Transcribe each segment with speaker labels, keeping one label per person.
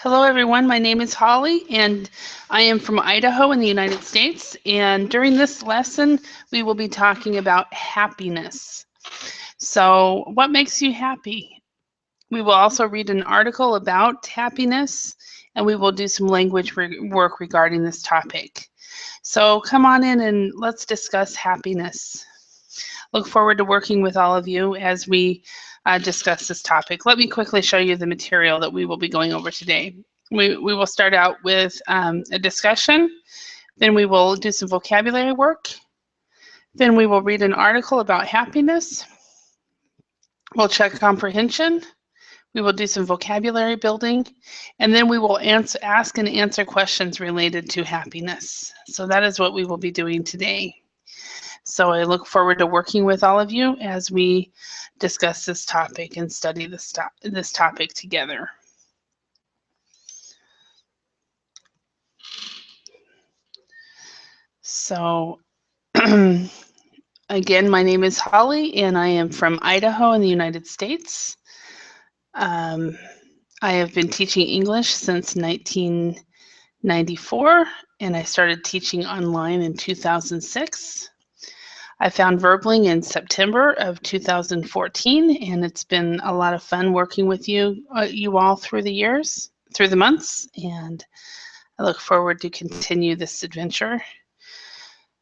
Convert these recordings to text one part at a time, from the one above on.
Speaker 1: Hello, everyone. My name is Holly, and I am from Idaho in the United States. And during this lesson, we will be talking about happiness. So, what makes you happy? We will also read an article about happiness, and we will do some language work regarding this topic. So, come on in and let's discuss happiness. Look forward to working with all of you as we discuss this topic. Let me quickly show you the material that we will be going over today. We will start out with a discussion, then we will do some vocabulary work, then we will read an article about happiness, we'll check comprehension, we will do some vocabulary building, and then we will ask and answer questions related to happiness. So that is what we will be doing today. So I look forward to working with all of you as we discuss this topic and study this topic together. So again, my name is Holly and I am from Idaho in the United States. I have been teaching English since 1994 and I started teaching online in 2006. I found Verbling in September of 2014, and it's been a lot of fun working with you all through the months, and I look forward to continue this adventure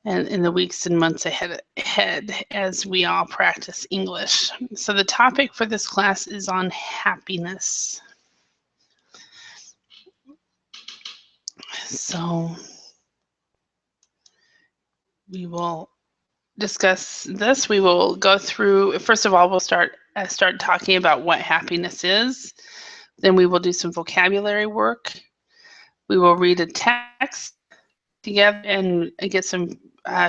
Speaker 1: and in the weeks and months ahead as we all practice English. So the topic for this class is on happiness. So we will discuss this. We will go through, first of all, we'll start talking about what happiness is. Then we will do some vocabulary work. We will read a text together and get some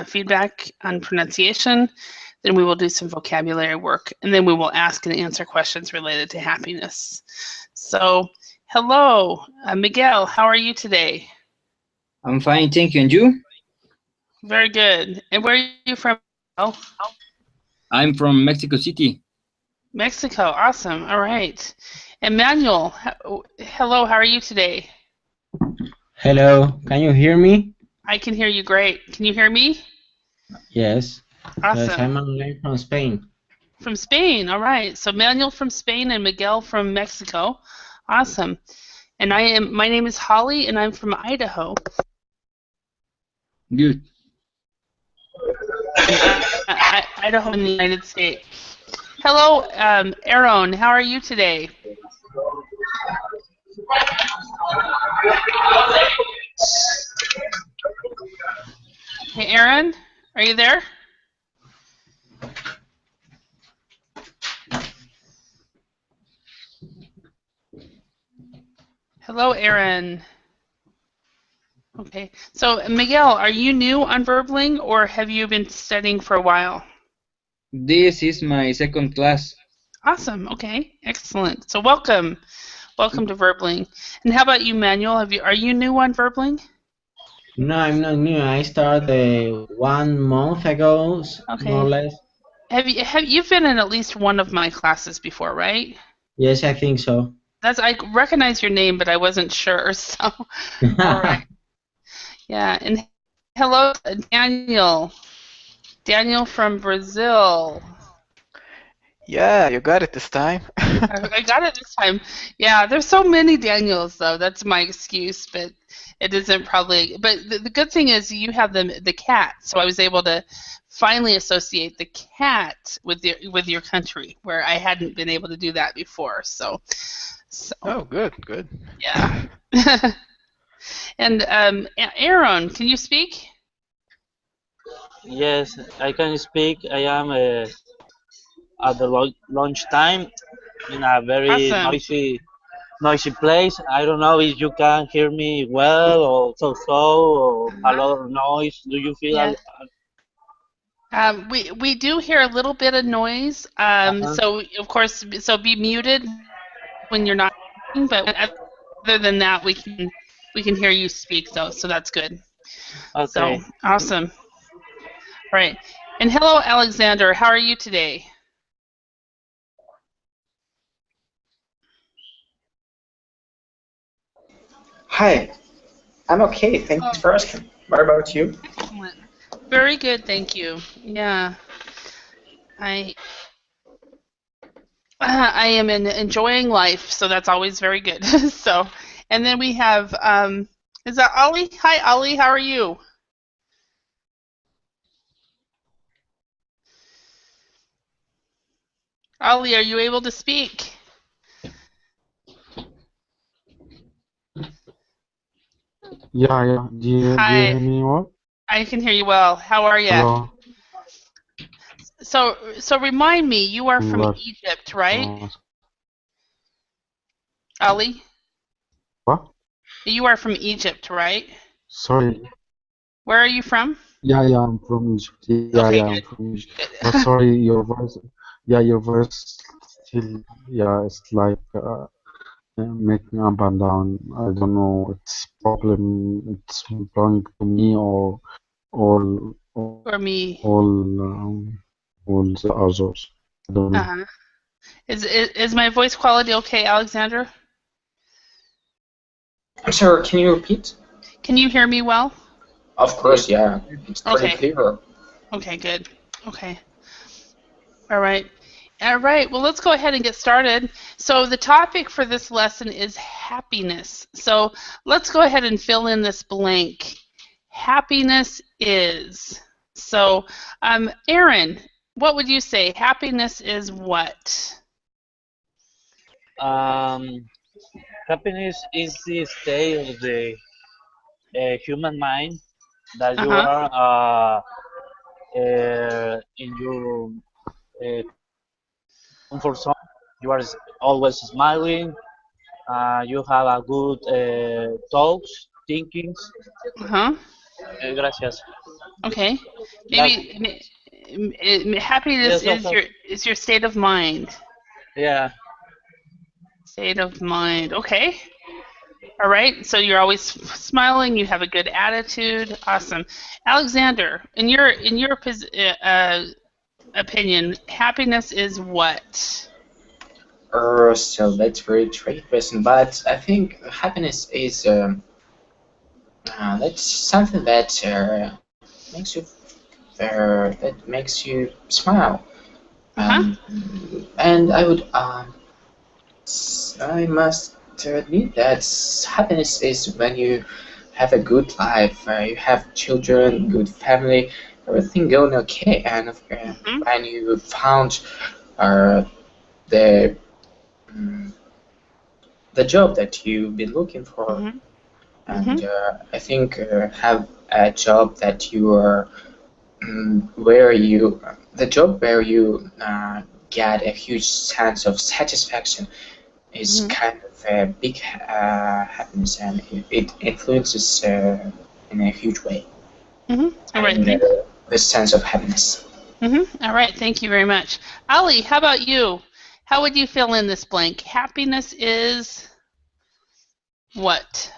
Speaker 1: feedback on pronunciation. Then we will do some vocabulary work. And then we will ask and answer questions related to happiness. So, hello, Miguel, how are you today?
Speaker 2: I'm fine, thank you. And you?
Speaker 1: Very good. And where are you from?
Speaker 2: I'm from Mexico City.
Speaker 1: Mexico, awesome. All right. Emmanuel, hello, how are you today?
Speaker 3: Hello, can you hear me?
Speaker 1: I can hear you great. Can you hear me?
Speaker 3: Yes.
Speaker 1: Awesome.
Speaker 3: Yes, I'm Manuel from Spain.
Speaker 1: From Spain, all right. So Manuel from Spain and Miguel from Mexico. Awesome. And my name is Holly and I'm from Idaho.
Speaker 2: Good.
Speaker 1: Idaho in the United States. Hello, Aaron. How are you today? Hey, Aaron, are you there? Hello, Aaron. Okay, so Miguel, are you new on Verbling or have you been studying for a while?
Speaker 2: This is my second class.
Speaker 1: Awesome, okay, excellent. So welcome to Verbling. And how about you, Manuel? Are you new on Verbling?
Speaker 3: No, I'm not new. I started 1 month ago,
Speaker 1: okay.
Speaker 3: More or less.
Speaker 1: You've been in at least one of my classes before, right?
Speaker 3: Yes, I think so.
Speaker 1: I recognize your name, but I wasn't sure, so all right. Yeah, and hello, Daniel. Daniel from Brazil.
Speaker 4: Yeah, you got it this time.
Speaker 1: I got it this time. Yeah, there's so many Daniels, though. That's my excuse, but it isn't probably. But the good thing is you have the cat, so I was able to finally associate the cat with your country, where I hadn't been able to do that before. So
Speaker 4: oh, good.
Speaker 1: Yeah. And Aaron, can you speak?
Speaker 5: Yes, I can speak. I am at the lunch time in a very
Speaker 1: awesome.
Speaker 5: noisy place. I don't know if you can hear me well or or a lot of noise. Do you feel?
Speaker 1: Yeah. We do hear a little bit of noise. So of course, be muted when you're not speaking, but other than that, we can hear you speak though, so that's good.
Speaker 5: Okay.
Speaker 1: So awesome. All right. And hello, Alexander. How are you today?
Speaker 6: Hi, I'm okay. Thanks for asking. What about you?
Speaker 1: Excellent. Very good, thank you. Yeah, I I am enjoying life, so that's always very good. So, and then we have is that Ollie? Hi, Ollie. How are you? Ollie, are you able to speak?
Speaker 7: Yeah. Do you hear
Speaker 1: Hi,
Speaker 7: me well?
Speaker 1: I can hear you well. How are you?
Speaker 7: Hello.
Speaker 1: So remind me, you are
Speaker 7: I'm
Speaker 1: from
Speaker 7: well.
Speaker 1: Egypt, right?
Speaker 7: Uh,
Speaker 1: Ali,
Speaker 7: what?
Speaker 1: you are from Egypt, right?
Speaker 7: Sorry.
Speaker 1: Where are you from?
Speaker 7: Yeah, I'm from Egypt.
Speaker 1: Okay,
Speaker 7: I'm
Speaker 1: good.
Speaker 7: from Egypt. But
Speaker 1: Good.
Speaker 7: sorry, your voice. Yeah, your voice still. Yeah, it's like making up and down. I don't know. It's problem. It's belonging to me or all
Speaker 1: For me.
Speaker 7: all the others. I don't know.
Speaker 1: Uh-huh. Is my voice quality okay, Alexander?
Speaker 6: I'm sorry, can you repeat?
Speaker 1: Can you hear me well?
Speaker 6: Of course, yeah. It's pretty
Speaker 1: Okay.
Speaker 6: clear.
Speaker 1: Okay, good. Okay. All right. All right. Well, let's go ahead and get started. So the topic for this lesson is happiness. So let's go ahead and fill in this blank. Happiness is. So, Aaron, what would you say? Happiness is what?
Speaker 5: Um, Happiness is the state of the human mind that you
Speaker 1: Uh-huh.
Speaker 5: are in your uh, comfort zone. You are always smiling. You have a good thoughts, thinkings.
Speaker 1: Uh-huh.
Speaker 5: Gracias.
Speaker 1: Okay.
Speaker 5: That,
Speaker 1: Happiness
Speaker 5: yes, also,
Speaker 1: is your state of mind.
Speaker 5: yeah.
Speaker 1: State of mind. Okay. All right. So you're always smiling. You have a good attitude. Awesome. Alexander, in your opinion, happiness is what?
Speaker 6: So that's very tricky question, but I think happiness is that's something that makes you smile.
Speaker 1: Uh-huh.
Speaker 6: And I must admit that happiness is when you have a good life, you have children, good family, everything going okay, and
Speaker 1: Mm-hmm.
Speaker 6: when you found uh, the mm, the job that you've been looking for,
Speaker 1: Mm-hmm.
Speaker 6: and
Speaker 1: Mm-hmm.
Speaker 6: I think have a job that you are where you the job where you get a huge sense of satisfaction is
Speaker 1: Mm-hmm.
Speaker 6: kind of a big happiness, and it influences in a huge way
Speaker 1: Mm-hmm. All right.
Speaker 6: in the sense of happiness.
Speaker 1: Mm-hmm. All right. Thank you very much. Ali, how about you? How would you fill in this blank? Happiness is what?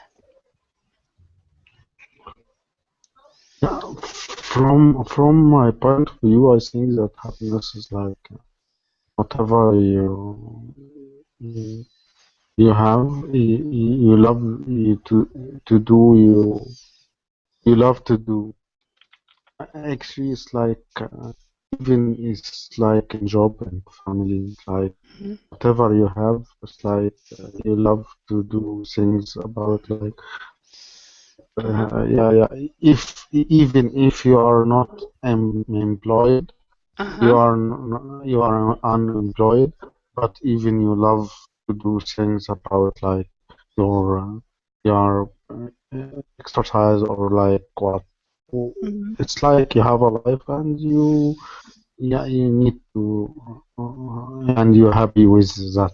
Speaker 7: Yeah, from my point of view, I think that happiness is like whatever you have, you love to do, you love to do. Actually, it's like even it's like a job and family, like
Speaker 1: Mm-hmm.
Speaker 7: whatever you have, it's like you love to do things about like
Speaker 1: Uh-huh.
Speaker 7: yeah. If even if you are not employed,
Speaker 1: Uh-huh.
Speaker 7: you are unemployed, but even you love to do things about like your exercise or like what.
Speaker 1: Mm-hmm.
Speaker 7: It's like you have a life and you need to and you're happy with that,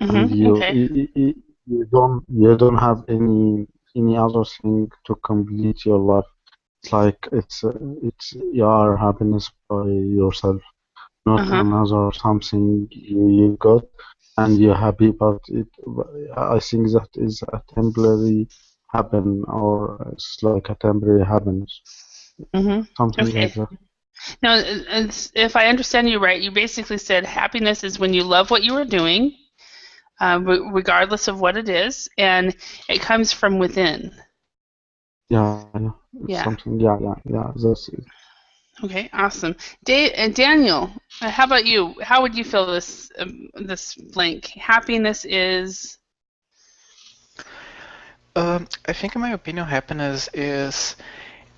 Speaker 7: and
Speaker 1: Mm-hmm. Okay.
Speaker 7: you don't have any other thing to complete your life. It's like it's your happiness by yourself, not
Speaker 1: Uh-huh.
Speaker 7: another something you got and you're happy, but I think that is a temporary happen, or it's like a temporary happiness,
Speaker 1: Mm-hmm.
Speaker 7: something like
Speaker 1: Okay.
Speaker 7: that.
Speaker 1: Now, if I understand you right, you basically said happiness is when you love what you are doing. regardless of what it is, and it comes from within.
Speaker 7: Yeah,
Speaker 1: Yeah.
Speaker 7: something. Yeah. That's it.
Speaker 1: Okay, awesome. Daniel, how about you? How would you fill this blank? Happiness is.
Speaker 4: I think in my opinion, happiness is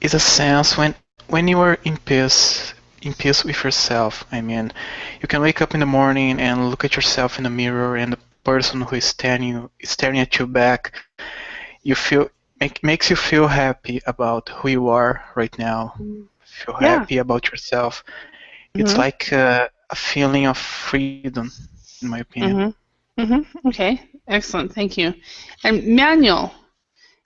Speaker 4: a sense when you are in peace with yourself. I mean, you can wake up in the morning and look at yourself in the mirror, and the person who is staring at you back, makes you feel happy about who you are right now. Feel
Speaker 1: Yeah.
Speaker 4: happy about yourself. It's
Speaker 1: Mhm.
Speaker 4: like a feeling of freedom, in my opinion.
Speaker 1: Okay, excellent. Thank you. And Manuel,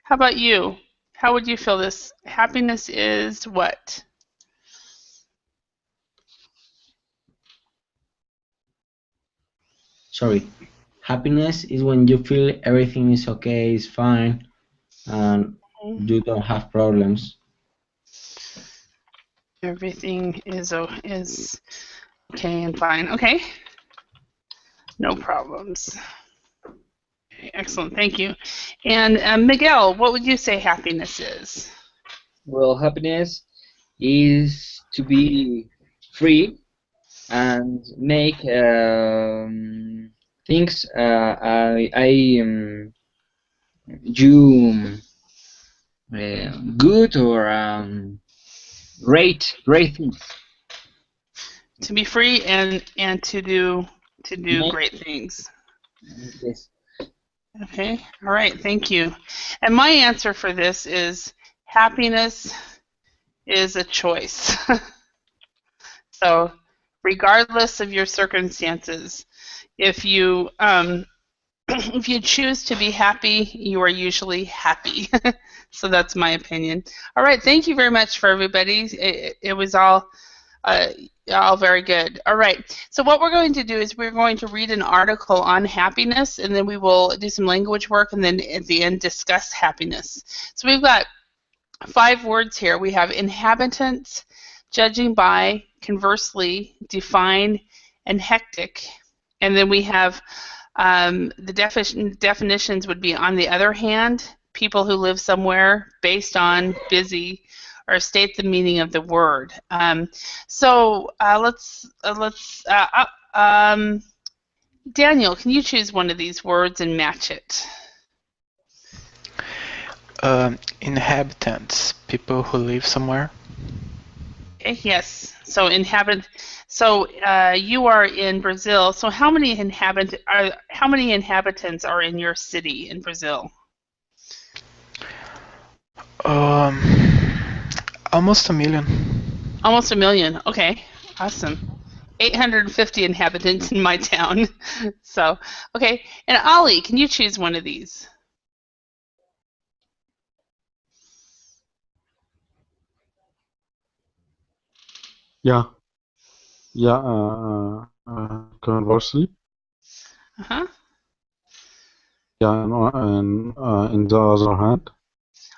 Speaker 1: how about you? How would you feel this? Happiness is what?
Speaker 3: Sorry. Happiness is when you feel everything is okay, is fine, and you don't have problems.
Speaker 1: Everything is okay and fine. Okay. No problems. Okay, excellent. Thank you. And Miguel, what would you say happiness is?
Speaker 2: Well, happiness is to be free and make things you good or great things.
Speaker 1: To be free and to do
Speaker 2: Make
Speaker 1: great things.
Speaker 2: this.
Speaker 1: Okay. All right. Thank you. And my answer for this is happiness is a choice. So, regardless of your circumstances, if you if you choose to be happy, you are usually happy. So that's my opinion. All right. Thank you very much for everybody. It was all very good. All right. So what we're going to do is we're going to read an article on happiness, and then we will do some language work, and then at the end discuss happiness. So we've got 5 words here. We have inhabitants, judging by, conversely, define, and hectic. And then we have the definitions would be on the other hand, people who live somewhere, based on, busy, or state the meaning of the word. So let's Daniel, can you choose one of these words and match it?
Speaker 4: Inhabitants, people who live somewhere.
Speaker 1: Okay, yes. So So you are in Brazil. So how many inhabitants are in your city in Brazil?
Speaker 4: Almost a million.
Speaker 1: Almost a million. Okay, awesome. 850 inhabitants in my town. So, okay. And Ali, can you choose one of these?
Speaker 7: Yeah. Conversely.
Speaker 1: Uh-huh.
Speaker 7: Yeah, and in the other hand.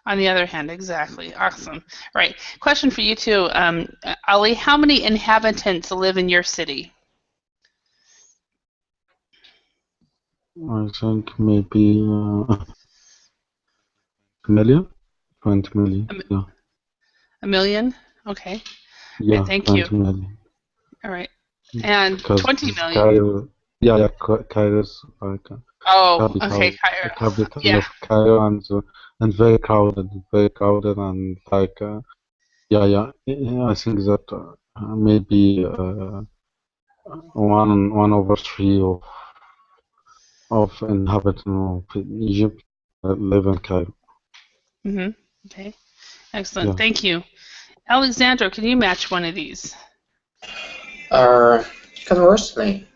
Speaker 1: On the other hand, exactly. Awesome. Right. Question for you too, Ali. How many inhabitants live in your city?
Speaker 7: I think maybe a million, 20 million. Yeah.
Speaker 1: A million? Okay.
Speaker 7: Yeah,
Speaker 1: right, thank
Speaker 7: 20
Speaker 1: you.
Speaker 7: million.
Speaker 1: All right. And
Speaker 7: Because
Speaker 1: 20 million.
Speaker 7: Cairo, Cairo is like a
Speaker 1: okay,
Speaker 7: capital
Speaker 1: yeah.
Speaker 7: of Cairo, and very crowded, and like I think that maybe 1/3 of inhabitants of Egypt live in Cairo.
Speaker 1: Okay. Excellent.
Speaker 7: Yeah.
Speaker 1: Thank you. Alexandra, can you match one of these?
Speaker 6: Conversely.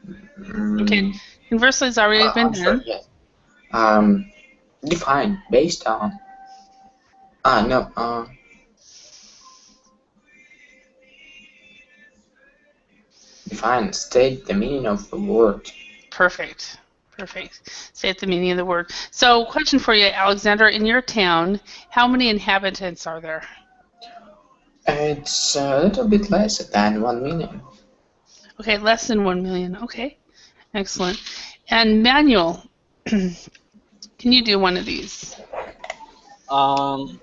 Speaker 1: Okay. Conversely has already been done.
Speaker 6: Sorry, yes. Define based on. No. Define. State the meaning of the word.
Speaker 1: Perfect. State the meaning of the word. So, question for you, Alexandra. In your town, how many inhabitants are there?
Speaker 6: It's a little bit less than 1 million.
Speaker 1: Okay, less than 1 million. Okay. Excellent. And Manuel, can you do one of these?
Speaker 5: Um,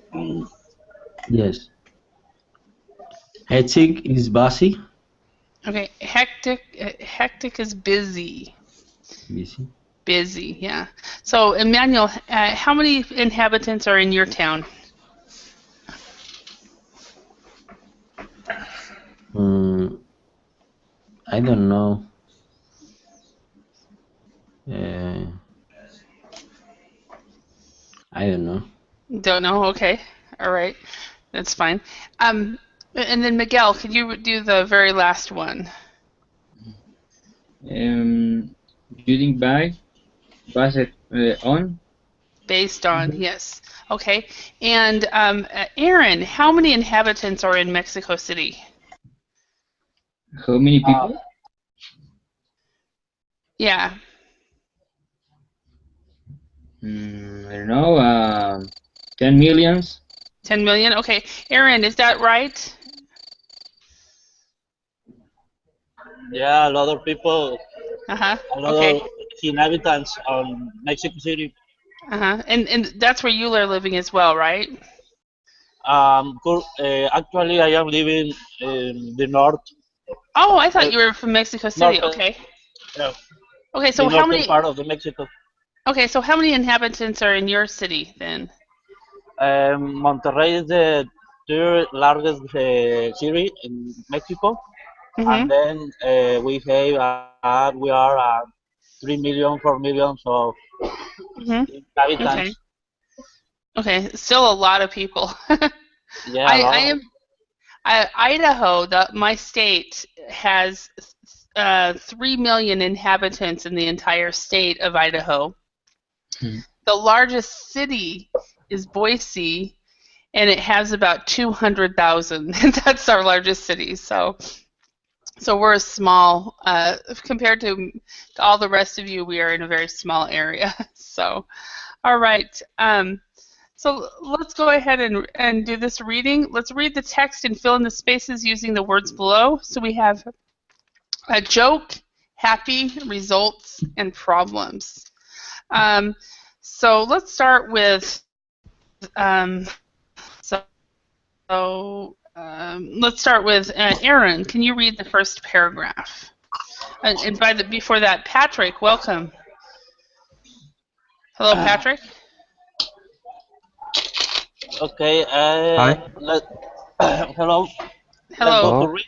Speaker 3: Yes. Hectic is busy.
Speaker 1: Okay, hectic is busy.
Speaker 3: Busy.
Speaker 1: Busy, yeah. So, Emmanuel, how many inhabitants are in your town?
Speaker 3: I don't know. Uh, I don't know.
Speaker 1: Don't know. Okay, all right, that's fine. And then Miguel, could you do the very last one?
Speaker 2: Judging by, based on.
Speaker 1: Based on, yes. Okay. And Aaron, how many inhabitants are in Mexico City?
Speaker 2: How many people?
Speaker 1: Yeah.
Speaker 2: I don't know. 10 millions.
Speaker 1: 10 million? Okay. Aaron, is that right?
Speaker 5: yeah, a lot of people,
Speaker 1: Uh-huh.
Speaker 5: a lot
Speaker 1: Okay.
Speaker 5: of inhabitants on Mexico City.
Speaker 1: Uh-huh. And that's where you are living as well, right?
Speaker 5: Actually, I am living in the north,
Speaker 1: Oh, I thought
Speaker 5: uh,
Speaker 1: you were from Mexico City.
Speaker 5: northern,
Speaker 1: Okay.
Speaker 5: yeah,
Speaker 1: Okay,
Speaker 5: the
Speaker 1: so how
Speaker 5: northern
Speaker 1: many
Speaker 5: part of the Mexico.
Speaker 1: inhabitants are in your city then?
Speaker 5: Monterrey is the third largest city in Mexico, and
Speaker 1: Mm-hmm.
Speaker 5: then we are 3 million, 4 million of
Speaker 1: Mm-hmm. Okay.
Speaker 5: inhabitants.
Speaker 1: Okay. Still a lot of people.
Speaker 5: Yeah, a
Speaker 1: I
Speaker 5: lot.
Speaker 1: am Idaho, my state, has 3 million inhabitants in the entire state of Idaho.
Speaker 2: Hmm.
Speaker 1: The largest city is Boise, and it has about 200,000. That's our largest city. So we're a small, compared to all the rest of you, we are in a very small area. So, all right. So let's go ahead and do this reading. Let's read the text and fill in the spaces using the words below. So we have a joke, happy, results, and problems. So let's start with, let's start with Aaron. Can you read the first paragraph? And before that, Patrick, welcome. Hello, Patrick.
Speaker 5: Okay.
Speaker 8: Hi.
Speaker 5: Hello. Let's go
Speaker 1: Hello.
Speaker 5: to read.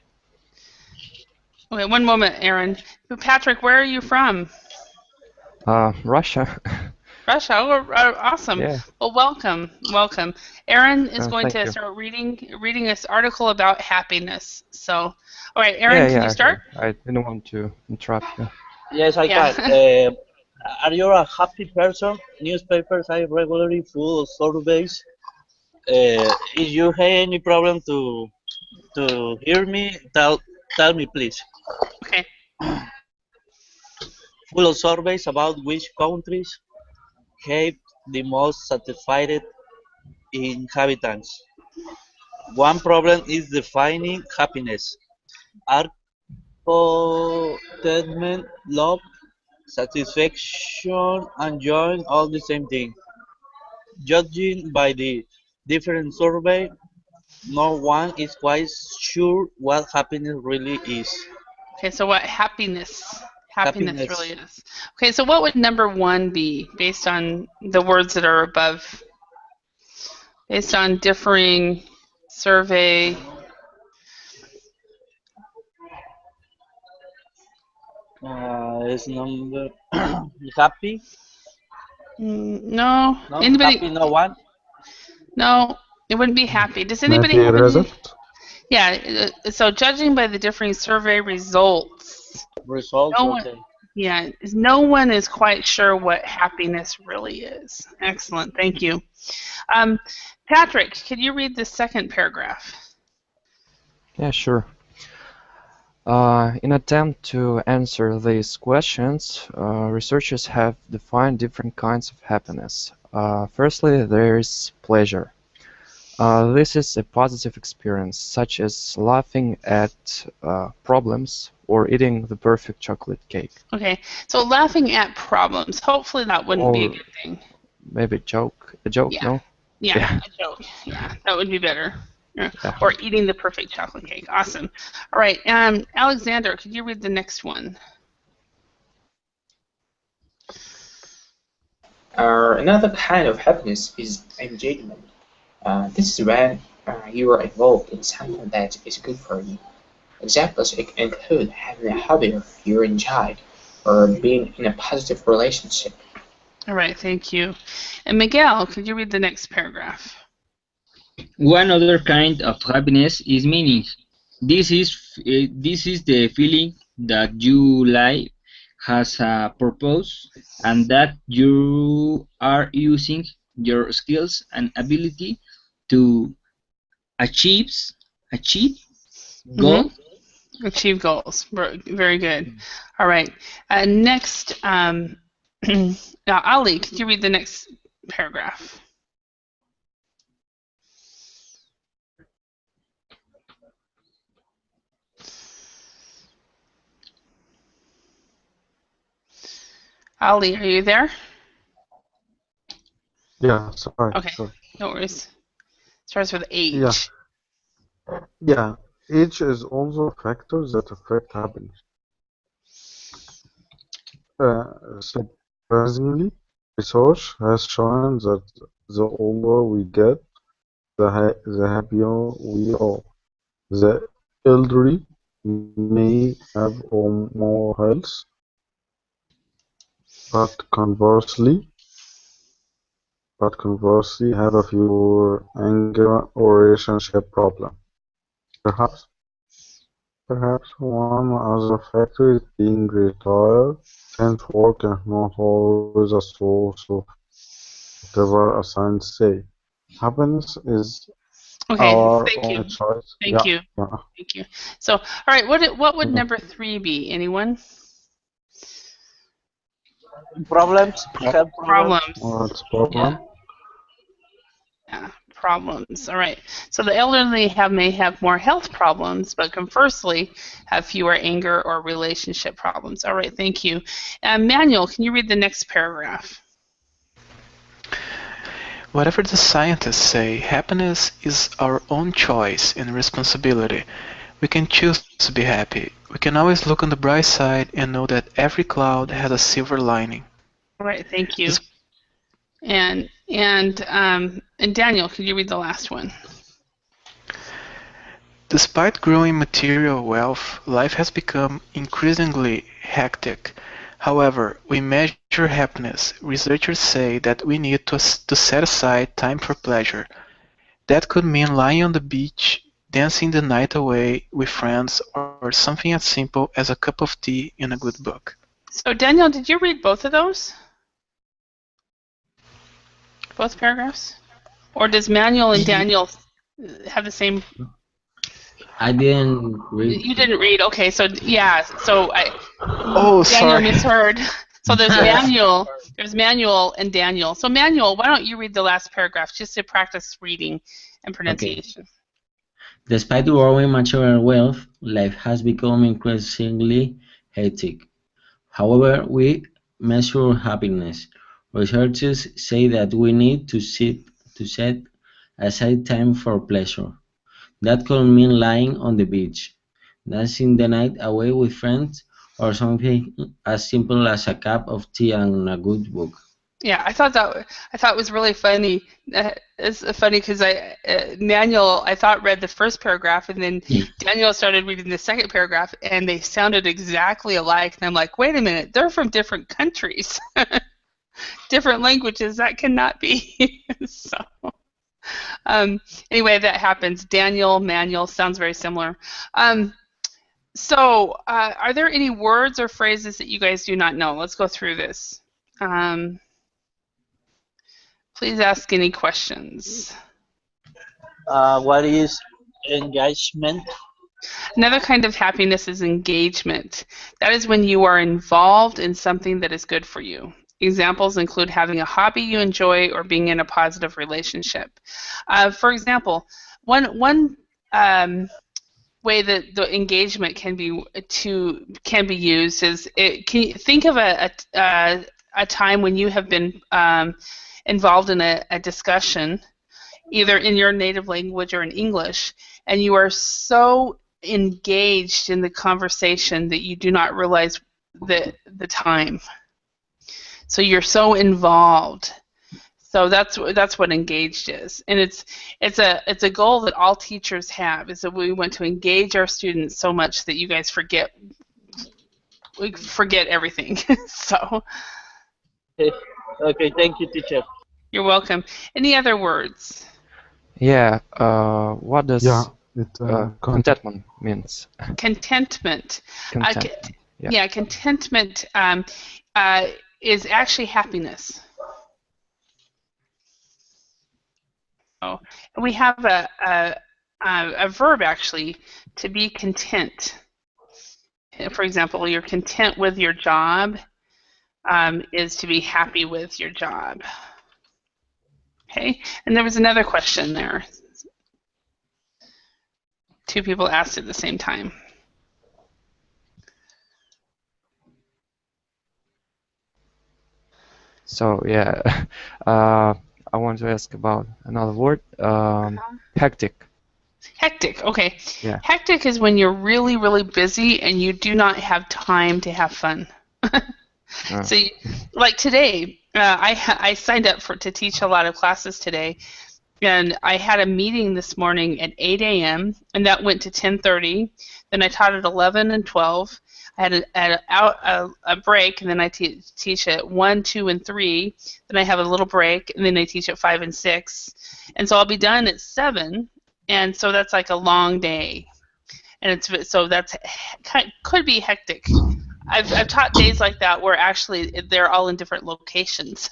Speaker 1: Okay, one moment, Aaron. Patrick, where are you from?
Speaker 8: Russia.
Speaker 1: Russia. Oh, awesome.
Speaker 8: Yeah.
Speaker 1: Well, welcome. Aaron is going
Speaker 8: Thank
Speaker 1: to
Speaker 8: you.
Speaker 1: start reading this article about happiness. So, all right, Aaron, can you start?
Speaker 8: I didn't want to interrupt you.
Speaker 5: Yes, I
Speaker 1: Yeah.
Speaker 5: can. Are you a happy person? Newspapers are regularly full of surveys. If you have any problem to hear me, tell me please.
Speaker 1: Okay.
Speaker 5: Full of surveys about which countries have the most satisfied inhabitants. One problem is defining happiness. Are contentment, love, satisfaction, and joy all the same thing? Judging by the different survey, no one is quite sure what happiness really is.
Speaker 1: Okay. So, what happiness
Speaker 5: Happiness.
Speaker 1: really is? Okay. So, what would number one be based on the words that are above? Based on differing survey.
Speaker 5: Is number happy?
Speaker 1: No.
Speaker 5: No,
Speaker 1: Anybody?
Speaker 5: happy no one.
Speaker 1: No, it wouldn't be happy. Does anybody
Speaker 7: Maybe
Speaker 1: have any?
Speaker 7: result.
Speaker 1: Yeah. So judging by the differing survey results,
Speaker 5: Results.
Speaker 1: no one.
Speaker 5: Okay.
Speaker 1: Yeah, no one is quite sure what happiness really is. Excellent. Thank you. Patrick, could you read the second paragraph?
Speaker 8: Yeah, sure. In attempt to answer these questions, researchers have defined different kinds of happiness. Firstly, there is pleasure. This is a positive experience, such as laughing at problems or eating the perfect chocolate cake.
Speaker 1: Okay, so laughing at problems. Hopefully that wouldn't be a
Speaker 8: Or
Speaker 1: good thing.
Speaker 8: maybe a joke,
Speaker 1: Yeah.
Speaker 8: no?
Speaker 1: Yeah,
Speaker 8: Yeah.
Speaker 1: a joke. Yeah, that would be better. Yeah.
Speaker 8: Yeah.
Speaker 1: Or eating the perfect chocolate cake. Awesome. All right, Alexander, could you read the next one?
Speaker 6: Another kind of happiness is engagement. This is when you are involved in something that is good for you. Examples include having a hobby you enjoy or being in a positive relationship.
Speaker 1: All right, thank you. And Miguel, could you read the next paragraph?
Speaker 2: One other kind of happiness is meaning. This is the feeling that your life has a purpose and that you are using your skills and ability to achieve goals.
Speaker 1: Achieve goals. Very good. All right. Next, now, Ali, could you read the next paragraph? Ali, are you there?
Speaker 7: Yeah, sorry.
Speaker 1: Okay,
Speaker 7: Sorry.
Speaker 1: no worries. Starts with H.
Speaker 7: Yeah. Yeah. Age is also a factor that affect happiness. Surprisingly, research has shown that the older we get, the happier we are. The elderly may have more health, but conversely have a fewer anger or relationship problems. Perhaps one other factor is being retired, since work is not always a source of whatever a science say. Happiness is
Speaker 1: Okay,
Speaker 7: our
Speaker 1: thank you.
Speaker 7: only choice.
Speaker 1: Thank you.
Speaker 7: Yeah.
Speaker 1: Thank you. So, all right, what would number 3 be? Anyone?
Speaker 5: Problems, health problems.
Speaker 7: What's problem?
Speaker 1: Yeah, problems. All right. So the elderly may have more health problems, but conversely have fewer anger or relationship problems. All right, thank you. Manuel, can you read the next paragraph?
Speaker 4: Whatever the scientists say, happiness is our own choice and responsibility. We can choose to be happy. We can always look on the bright side and know that every cloud has a silver lining.
Speaker 1: All right, thank you. And Daniel, could you read the last one?
Speaker 4: Despite growing material wealth, life has become increasingly hectic. However, we measure happiness. Researchers say that we need to set aside time for pleasure. That could mean lying on the beach, dancing the night away with friends, or something as simple as a cup of tea and a good book.
Speaker 1: So Daniel, did you read both of those? Both paragraphs? Or does Manuel and Daniel have the same?
Speaker 3: I didn't read.
Speaker 1: You didn't read. Okay, so yeah, so
Speaker 4: Oh,
Speaker 1: Daniel
Speaker 4: sorry.
Speaker 1: misheard. So there's Manuel and Daniel. So Manuel, why don't you read the last paragraph just to practice reading and pronunciation?
Speaker 3: Okay. Despite growing material wealth, life has become increasingly hectic. However, we measure happiness. Researchers say that we need to set aside time for pleasure. That could mean lying on the beach, dancing the night away with friends, or something as simple as a cup of tea and a good book.
Speaker 1: Yeah, I thought it was really funny. It's funny because Manuel I thought read the first paragraph, and then Daniel started reading the second paragraph, and they sounded exactly alike. And I'm like, wait a minute, they're from different countries, different languages. That cannot be. So anyway, that happens. Manuel sounds very similar. So are there any words or phrases that you guys do not know? Let's go through this. Please ask any questions.
Speaker 5: What is engagement?
Speaker 1: Another kind of happiness is engagement. That is when you are involved in something that is good for you. Examples include having a hobby you enjoy or being in a positive relationship. For example, one way that the engagement can be used is can you think of a time when you have been involved in a discussion, either in your native language or in English, and you are so engaged in the conversation that you do not realize the time. So you're so involved. So that's what engaged is, and it's a goal that all teachers have, is that we want to engage our students so much that you guys forget everything. So.
Speaker 5: Okay, thank you, teacher.
Speaker 1: You're welcome. Any other words?
Speaker 8: Yeah. What does
Speaker 7: Yeah,
Speaker 8: contentment means?
Speaker 1: Contentment.
Speaker 8: Contentment.
Speaker 1: Yeah, contentment is actually happiness. So we have a verb actually, to be content. For example, you're content with your job is to be happy with your job. Okay, and there was another question there. Two people asked at the same time.
Speaker 8: So yeah, I want to ask about another word. Hectic.
Speaker 1: Hectic. Okay.
Speaker 8: Yeah.
Speaker 1: Hectic is when you're really, really busy and you do not have time to have fun. So, like today, I signed up to teach a lot of classes today, and I had a meeting this morning at 8 a.m. and that went to 10:30. Then I taught at 11 and 12. I had a break, and then I teach at 1, 2, and 3. Then I have a little break, and then I teach at 5 and 6. And so I'll be done at 7, and so that's like a long day. And could be hectic. I've taught days like that where actually they're all in different locations.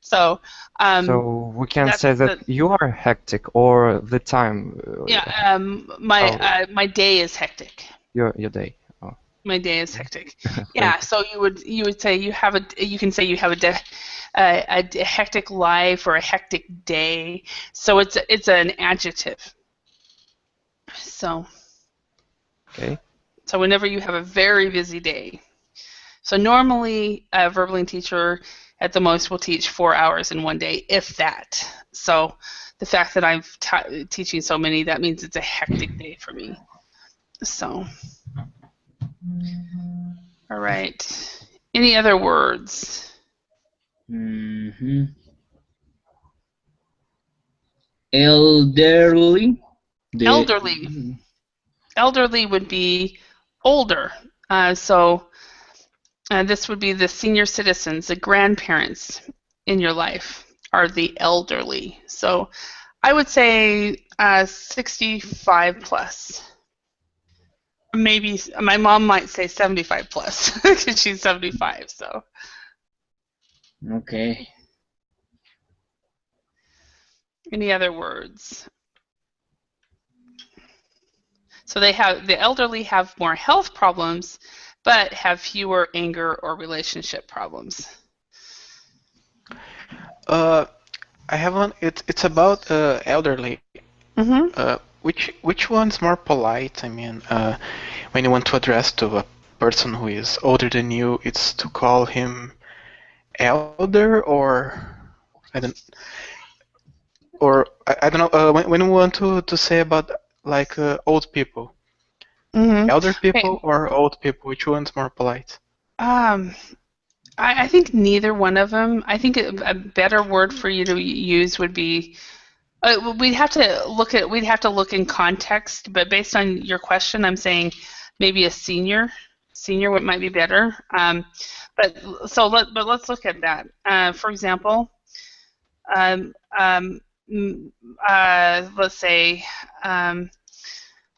Speaker 1: So
Speaker 8: we can say that you are hectic, or the time.
Speaker 1: Yeah, my day is hectic.
Speaker 8: Your day. Oh.
Speaker 1: My day is hectic. Yeah, so you would say you can say you have a hectic life or a hectic day. So it's an adjective. So.
Speaker 8: Okay.
Speaker 1: So whenever you have a very busy day. So normally a Verbaling teacher at the most will teach 4 hours in one day, if that. So the fact that I'm teaching so many, that means it's a hectic day for me. So, all right. Any other words?
Speaker 2: Elderly.
Speaker 1: Elderly would be older. So this would be the senior citizens, the grandparents in your life are the elderly. So I would say 65 plus. Maybe my mom might say 75 plus because she's 75. So.
Speaker 2: Okay.
Speaker 1: Any other words? So the elderly have more health problems, but have fewer anger or relationship problems.
Speaker 4: I have one. It's about elderly.
Speaker 1: Mm-hmm.
Speaker 4: Which one's more polite? I mean, when you want to address to a person who is older than you, it's to call him elder, or I don't know. When we want to say about like old people, elder people or old people, which one's more polite?
Speaker 1: I think neither one of them. I think a better word for you to use would be. We'd have to look in context, but based on your question, I'm saying maybe a senior. Senior might be better. But let's look at that. For example, let's say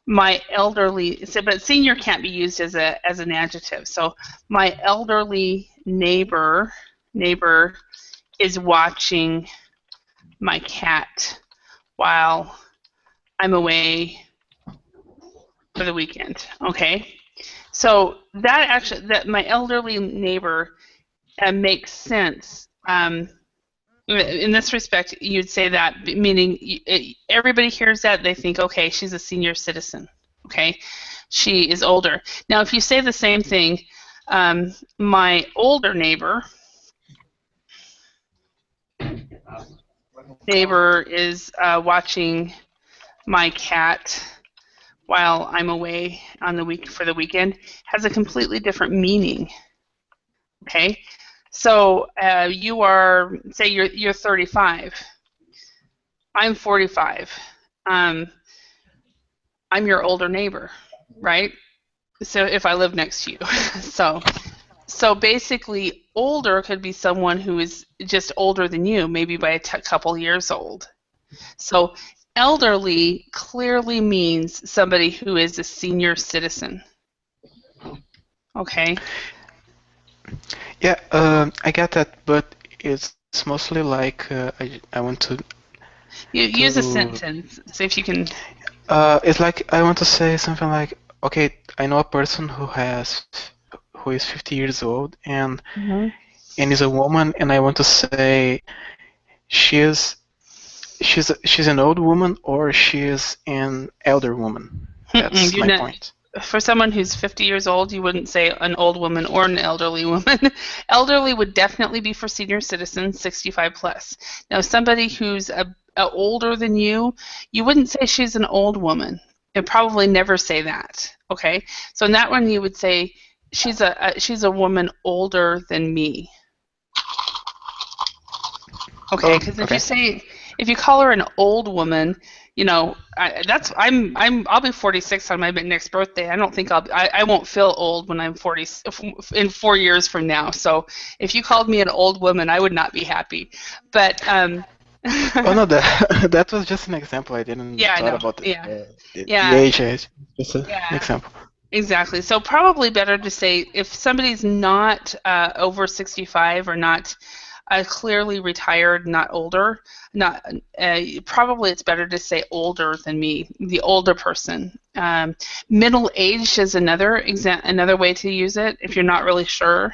Speaker 1: my elderly. But senior can't be used as an adjective. So my elderly neighbor is watching my cat while I'm away for the weekend. Okay, so that my elderly neighbor makes sense. In this respect, you'd say that, meaning everybody hears that, they think, okay, she's a senior citizen. Okay, she is older. Now, if you say the same thing, my older neighbor is watching my cat while I'm away on for the weekend, has a completely different meaning. Okay, so you are, say you're 35. I'm 45. I'm your older neighbor, right? So if I live next to you, so basically, older could be someone who is just older than you, maybe by a couple years old. So elderly clearly means somebody who is a senior citizen. Okay.
Speaker 4: Yeah, I get that, but it's mostly like I want to.
Speaker 1: Use a sentence. See if you can.
Speaker 4: It's like I want to say something like, okay, I know a person who is 50 years old and is a woman, and I want to say she's an old woman or she is an elder woman. That's my point.
Speaker 1: For someone who's 50 years old, you wouldn't say an old woman or an elderly woman. Elderly would definitely be for senior citizens, 65 plus. Now, somebody who's older than you wouldn't say she's an old woman. You'd probably never say that. Okay, so in that one, you would say she's a woman older than me. Okay, because if you call her an old woman, you know, I'll be 46 on my next birthday. I don't think I won't feel old when I'm 40 in 4 years from now. So if you called me an old woman, I would not be happy. But
Speaker 4: oh no, that was just an example. I didn't thought about the age. Just an example.
Speaker 1: Exactly. So probably better to say if somebody's not over 65 or not clearly retired, not older, probably it's better to say older than me, the older person. Middle-aged is another way to use it if you're not really sure.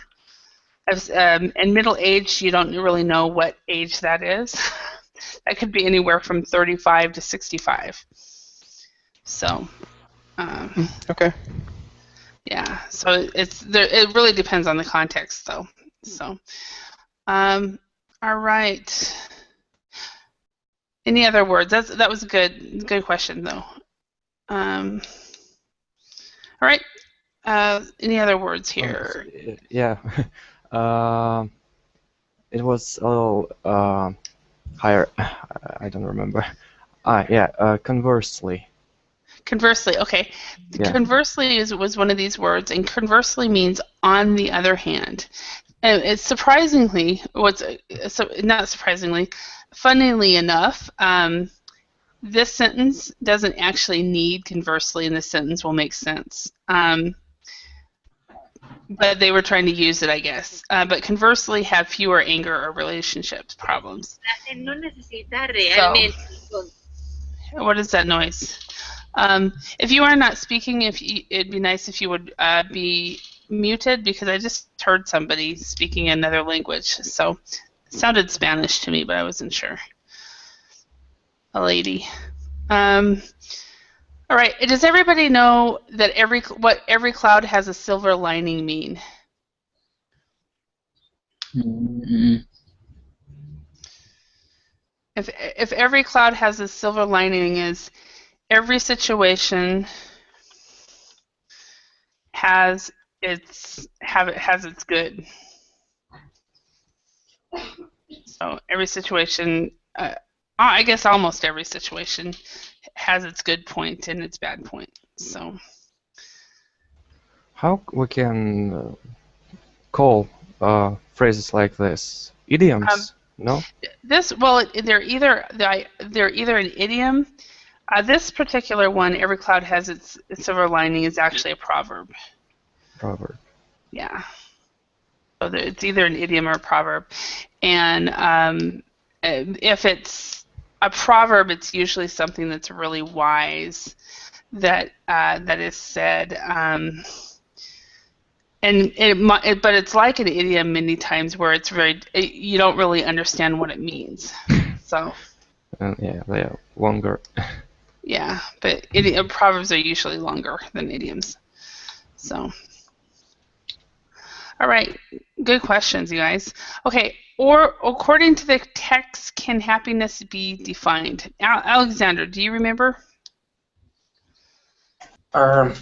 Speaker 1: And middle-aged, you don't really know what age that is. That could be anywhere from 35 to 65. So.
Speaker 4: Okay.
Speaker 1: Yeah. So it really depends on the context, though. So. All right. Any other words? That was a good question, though. All right. Any other words here?
Speaker 8: Yeah. It was a little higher. I don't remember. Conversely.
Speaker 1: Conversely, okay. Yeah. Conversely was one of these words, and conversely means on the other hand. And it's not surprisingly, funnily enough, this sentence doesn't actually need conversely, and this sentence will make sense. But they were trying to use it, I guess. But conversely have fewer anger or relationships problems. So, what is that noise? If you are not speaking, it'd be nice if you would be muted, because I just heard somebody speaking another language. So it sounded Spanish to me, but I wasn't sure. A lady. All right. Does everybody know that what every cloud has a silver lining mean?
Speaker 2: Mm-hmm.
Speaker 1: If every cloud has a silver lining, is every situation has its good. So every situation, I guess almost every situation has its good point and its bad point. So
Speaker 8: how we can call phrases like this idioms? No.
Speaker 1: They're either an idiom. This particular one, every cloud has its silver lining, is actually a proverb.
Speaker 8: Proverb.
Speaker 1: Yeah. So it's either an idiom or a proverb. And if it's a proverb, it's usually something that's really wise that is said And but it's like an idiom many times where it's you don't really understand what it means. So.
Speaker 8: Yeah, they are longer.
Speaker 1: Yeah, but proverbs are usually longer than idioms. So. All right, good questions, you guys. Okay, or according to the text, can happiness be defined? Alexander, do you remember?
Speaker 6: The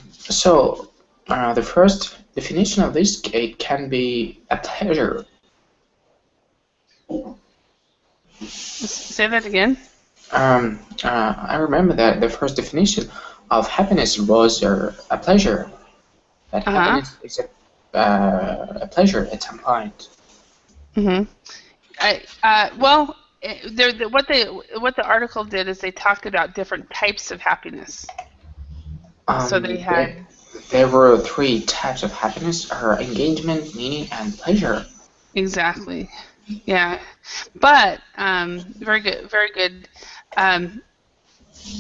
Speaker 6: first definition of this, it can be a pleasure.
Speaker 1: Say that again.
Speaker 6: I remember that the first definition of happiness was a pleasure. That happiness is a pleasure at some point.
Speaker 1: Mm-hmm. What the article did is they talked about different types of happiness. So they had.
Speaker 6: There were 3 types of happiness: engagement, meaning, and pleasure.
Speaker 1: Exactly. Yeah, but very good, very good.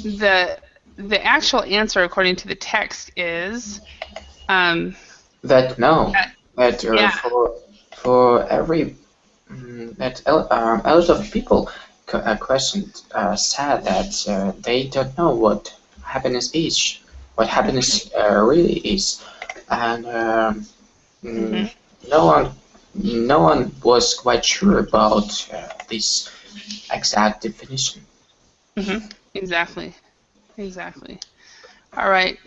Speaker 1: The actual answer, according to the text, is
Speaker 6: that no. That
Speaker 1: yeah.
Speaker 6: for every that a lot of people questioned said that they don't know what happiness is, what happiness really is, and no one was quite sure about this exact definition.
Speaker 1: Mm-hmm. Exactly. All right,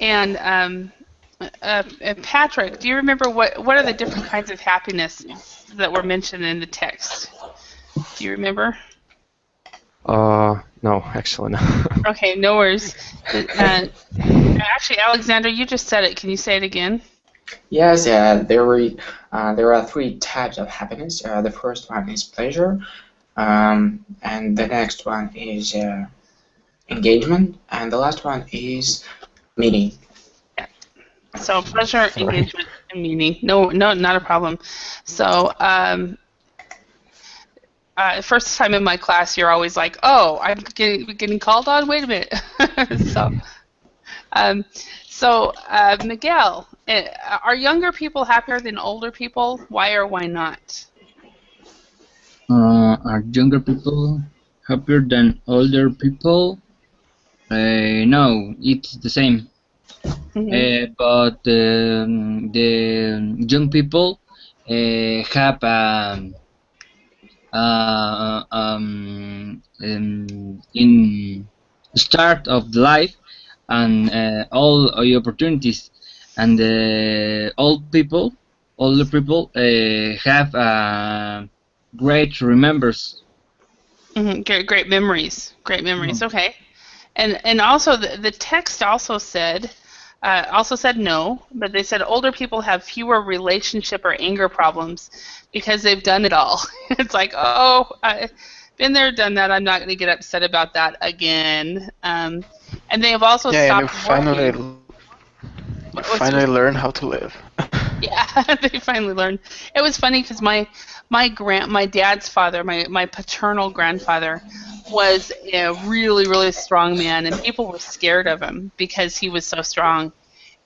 Speaker 1: and Patrick, do you remember what are the different kinds of happiness that were mentioned in the text? Do you remember?
Speaker 8: No, actually no.
Speaker 1: Okay, no worries. Actually, Alexander, you just said it. Can you say it again?
Speaker 6: Yes, there are 3 types of happiness. The first one is pleasure, and the next one is engagement, and the last one is meaning.
Speaker 1: Yeah. So pleasure, engagement, and meaning. No, not a problem. So first time in my class, you're always like, "Oh, I'm getting called on. Wait a minute." So, Miguel, are younger people happier than older people? Why or why not?
Speaker 2: Are younger people happier than older people? No, it's the same.
Speaker 1: Mm-hmm.
Speaker 2: But the young people have in start of the life and all the opportunities, and the older people have great remembers.
Speaker 1: Mm-hmm. Great memories. Great memories. Okay. And also the text also said no, but they said older people have fewer relationship or anger problems because they've done it all. It's like, oh, I've been there, done that. I'm not going to get upset about that again. And they have also stopped working.
Speaker 4: You finally learn how to live.
Speaker 1: Yeah, they finally learned. It was funny because my dad's father, my paternal grandfather, was a really, really strong man, and people were scared of him because he was so strong.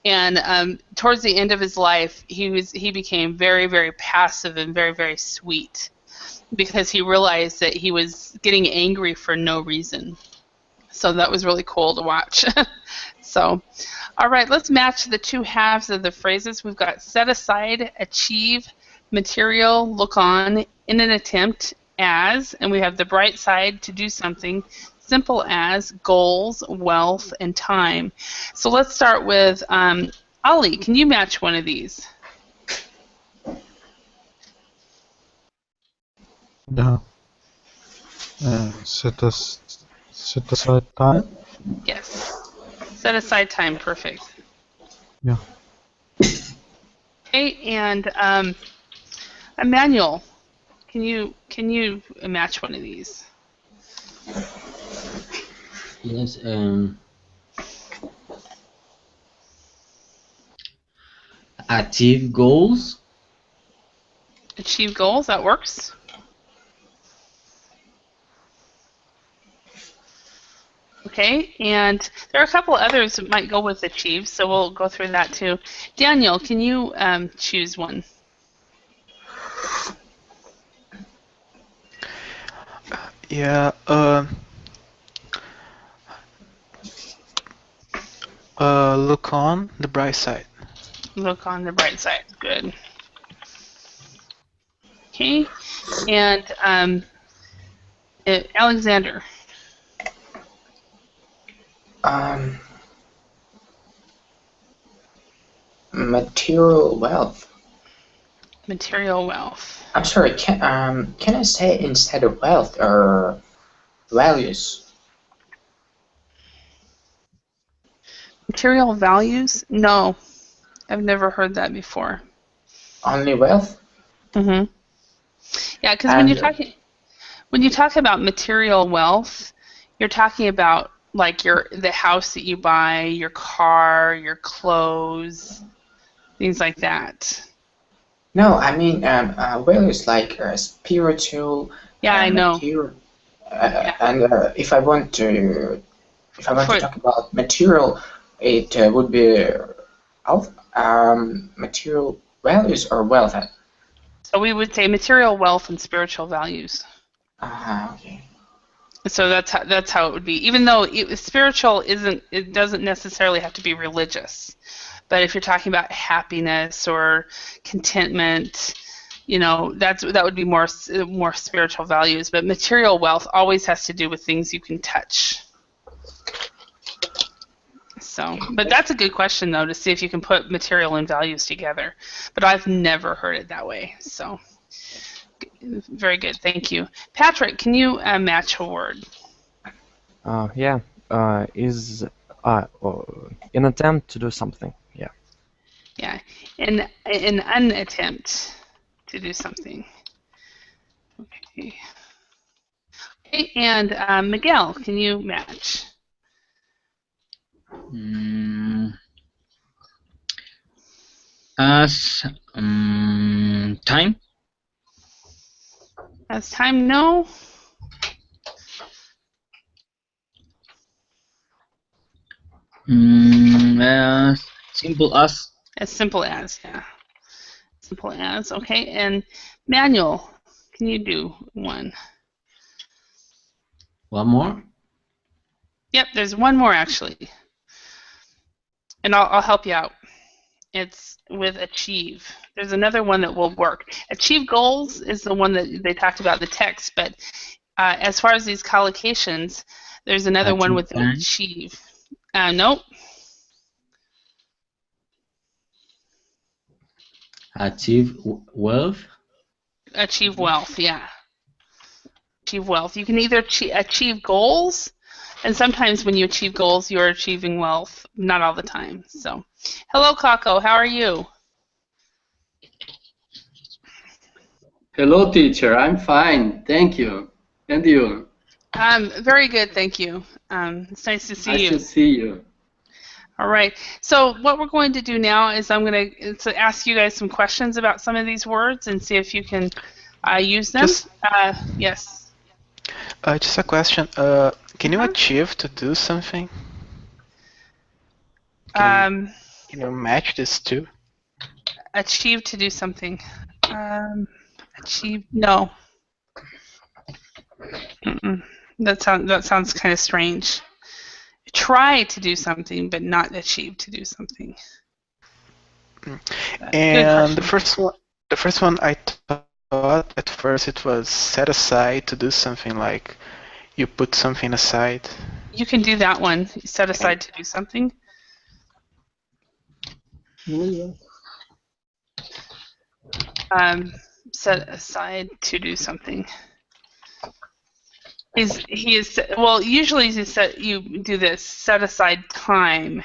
Speaker 1: And towards the end of his life, he became very, very passive and very, very sweet because he realized that he was getting angry for no reason. So that was really cool to watch. So, all right, let's match the 2 halves of the phrases. We've got set aside, achieve, material, look on, in an attempt, as, and we have the bright side, to do something, simple as, goals, wealth, and time. So let's start with Ali. Can you match one of these?
Speaker 7: Yeah. Set aside time.
Speaker 1: Yes. Set aside time. Perfect.
Speaker 7: Yeah.
Speaker 1: Okay, and Emmanuel, can you match one of these?
Speaker 3: Yes. Achieve goals.
Speaker 1: Achieve goals. That works. Okay, and there are a couple others that might go with achieve, so we'll go through that too. Daniel, can you choose one?
Speaker 4: Yeah. Look on the bright side.
Speaker 1: Look on the bright side. Good. Okay, and Alexander.
Speaker 6: Material wealth.
Speaker 1: Material wealth.
Speaker 6: I'm sorry. Can I say instead of wealth or values?
Speaker 1: Material values? No, I've never heard that before.
Speaker 6: Only wealth?
Speaker 1: Mm-hmm. Yeah, because when you talk about material wealth, you're talking about like the house that you buy, your car, your clothes, things like that.
Speaker 6: No, I mean wealth is like spiritual.
Speaker 1: Yeah, I know.
Speaker 6: Material. And if I want to talk about material, it would be material values or wealth.
Speaker 1: So we would say material wealth and spiritual values.
Speaker 6: Okay.
Speaker 1: So that's how it would be. Even though spiritual it doesn't necessarily have to be religious, but if you're talking about happiness or contentment, you know, that would be more spiritual values. But material wealth always has to do with things you can touch. So, but that's a good question though, to see if you can put material and values together. But I've never heard it that way. So, very good. Thank you, Patrick. Can you match a word?
Speaker 8: Yeah. Is an attempt to do something. Yeah.
Speaker 1: Yeah, an unattempt to do something. Okay. Okay, and Miguel, can you match?
Speaker 2: As time.
Speaker 1: As time, no.
Speaker 2: As simple as.
Speaker 1: As simple as, yeah. Simple as, okay. And Manuel, can you do one?
Speaker 3: One more?
Speaker 1: Yep, there's one more actually. And I'll help you out. It's with achieve. There's another one that will work. Achieve goals is the one that they talked about in the text, but as far as these collocations, there's another one with achieve. Nope.
Speaker 3: Achieve wealth?
Speaker 1: Achieve wealth, yeah. Achieve wealth. You can either achieve goals, and sometimes when you achieve goals, you're achieving wealth. Not all the time. So, hello, Kako. How are you?
Speaker 9: Hello, teacher. I'm fine. Thank you. And you?
Speaker 1: Very good, thank you. It's nice to see you.
Speaker 9: Nice to see you.
Speaker 1: All right. So what we're going to do now is I'm going to ask you guys some questions about some of these words and see if you can use them. Yes.
Speaker 4: Just a question. Can you achieve to do something? Can you match this too?
Speaker 1: Achieve to do something. Achieve, no. That sounds kind of strange. Try to do something, but not achieve to do something.
Speaker 4: And the first one I thought at first it was set aside to do something, like you put something aside.
Speaker 1: You can do that one. Set aside to do something. Set aside to do something. He is well. Usually, you do this. Set aside time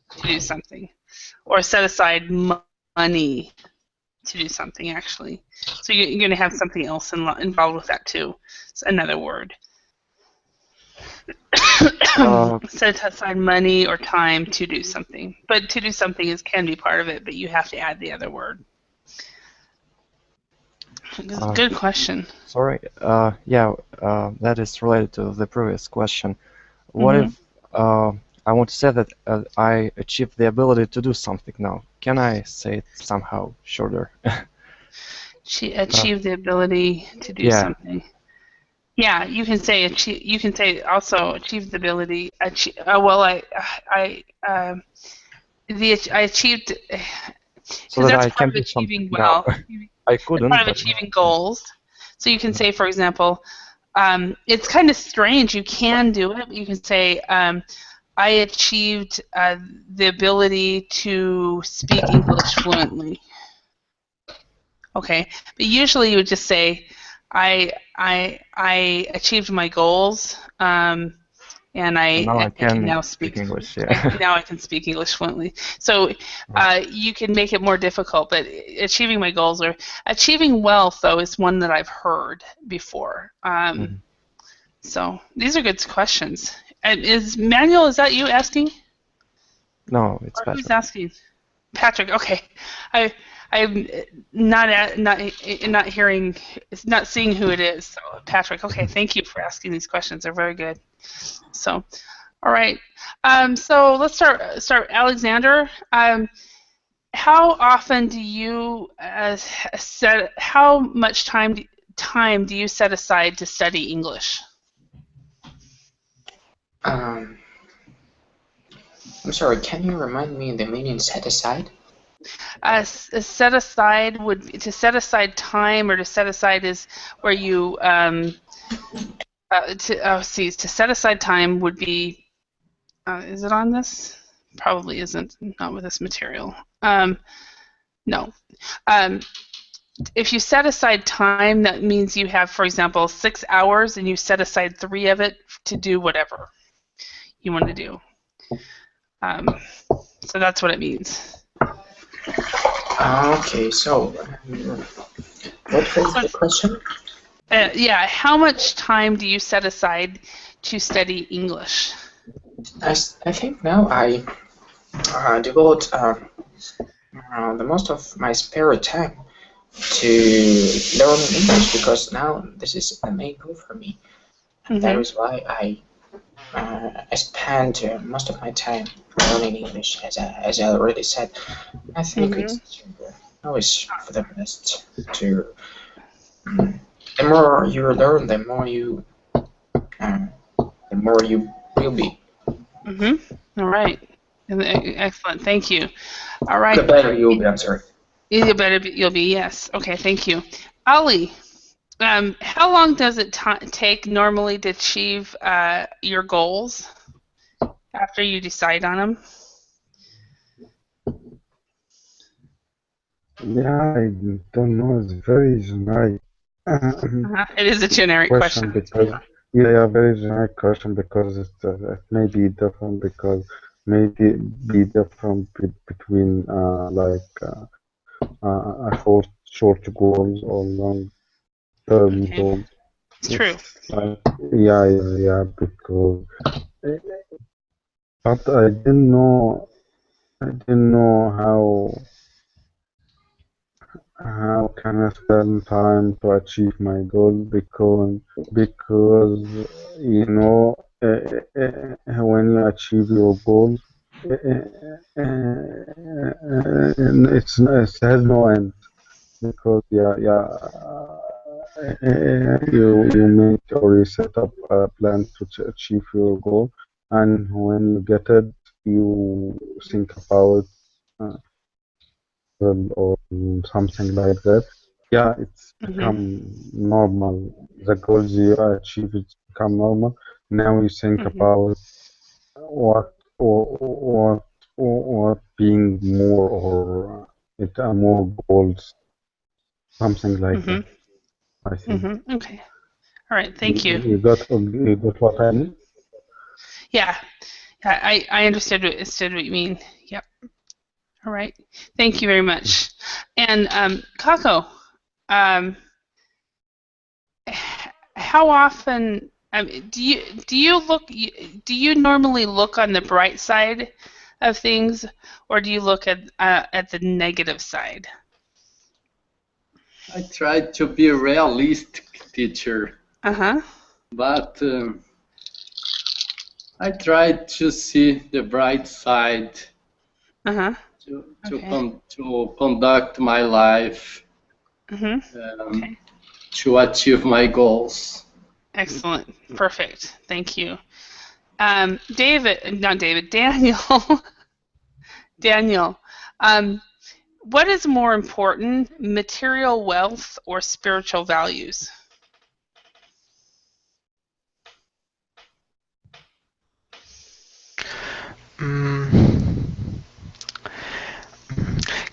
Speaker 1: to do something, or set aside money to do something. Actually, so you're going to have something else involved with that too. It's another word. Set aside money or time to do something, but to do something can be part of it. But you have to add the other word. Good question.
Speaker 8: Sorry. Yeah, that is related to the previous question. what if I want to say that I achieved the ability to do something now? Can I say it somehow shorter?
Speaker 1: She achieved the ability to do
Speaker 8: Yeah.
Speaker 1: something. Yeah, you can say achieve. You can say also achieve the ability. Well, I achieved.
Speaker 8: So
Speaker 1: Because
Speaker 8: that
Speaker 1: that's
Speaker 8: I
Speaker 1: part
Speaker 8: can
Speaker 1: of
Speaker 8: do something
Speaker 1: achieving
Speaker 8: now.
Speaker 1: well.
Speaker 8: I
Speaker 1: That's
Speaker 8: couldn't,
Speaker 1: part of
Speaker 8: but
Speaker 1: achieving goals. So you can say, for example, it's kind of strange. You can do it. But you can say, I achieved the ability to speak English fluently. Okay, but usually you would just say, I achieved my goals, and
Speaker 8: now
Speaker 1: I
Speaker 8: I
Speaker 1: can
Speaker 8: can
Speaker 1: now
Speaker 8: speak
Speaker 1: speak.
Speaker 8: English. Yeah.
Speaker 1: Now I can speak English fluently. So you can make it more difficult, but achieving my goals or achieving wealth, though, is one that I've heard before.
Speaker 8: Mhm.
Speaker 1: So these are good questions. And is Manuel? Is that you asking,
Speaker 8: No, it's
Speaker 1: or who's
Speaker 8: Patrick.
Speaker 1: asking? Patrick. Okay, I'm not hearing, not seeing who it is. So Patrick. Okay, thank you for asking these questions. They're very good. So, all right. So let's start. Alexander. How often do you set? How much time do you set aside to study English?
Speaker 6: I'm sorry, can you remind me the meaning set aside?
Speaker 1: Set aside to set aside time, or to set aside is where you to set aside time would be. Is it on this? Probably isn't. Not with this material. No. If you set aside time, that means you have, for example, 6 hours, and you set aside 3 of it to do whatever you want to do. So that's what it means.
Speaker 6: Okay, so what was the question?
Speaker 1: Yeah, how much time do you set aside to study English?
Speaker 6: I think now I devote the most of my spare time to learn English, because now this is the main goal for me. And that is why I spend most of my time learning English, as I already said. I think it's always for the best to. The more you learn, the more you will be.
Speaker 1: All right. Excellent. Thank you. All right.
Speaker 6: The better you will be. I'm sorry.
Speaker 1: You'll be. Yes. Okay. Thank you. Ali, how long does it take normally to achieve your goals after you decide on them?
Speaker 7: Yeah, I don't know. It's very generic.
Speaker 1: It is a generic question.
Speaker 7: Because very generic question, because it may be different, because maybe be different between short goals or long term goals.
Speaker 1: It's true.
Speaker 7: Like, yeah, because but I didn't know how can I spend time to achieve my goal, because you know when you achieve your goals, it has no end, because you make or you set up a plan to achieve your goal, and when you get it, you think about or something like that. Yeah, it's become normal. The goals you achieve, it's become normal. Now you think about what being more, or more goals, something like that. I think.
Speaker 1: Okay. All right. Thank you.
Speaker 7: You got what I mean?
Speaker 1: Yeah. I understood what you mean. Yep. All right. Thank you very much. And Kako, how often do you normally look on the bright side of things, or do you look at the negative side?
Speaker 9: I try to be a realistic teacher. But I try to see the bright side
Speaker 1: Uh-huh.
Speaker 9: to
Speaker 1: Okay.
Speaker 9: to conduct my life,
Speaker 1: Okay.
Speaker 9: to achieve my goals.
Speaker 1: Excellent. Perfect. Thank you. David, not David, Daniel. Daniel, what is more important, material wealth or spiritual values?
Speaker 4: Mm,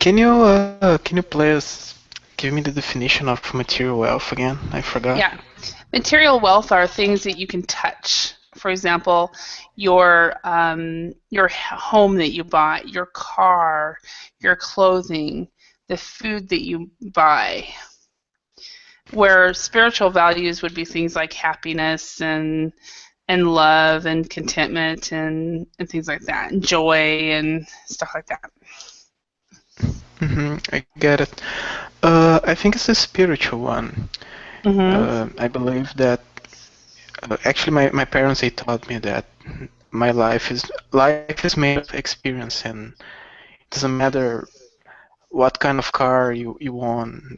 Speaker 4: can you please give me the definition of material wealth again? I forgot.
Speaker 1: Yeah. Material wealth are things that you can touch. For example, your home that you bought, your car, your clothing, the food that you buy. Where spiritual values would be things like happiness and love and contentment and things like that, and joy and stuff like that.
Speaker 4: I get it. I think it's a spiritual one. I believe that actually my parents they taught me that my life is made of experience, and it doesn't matter what kind of car you own,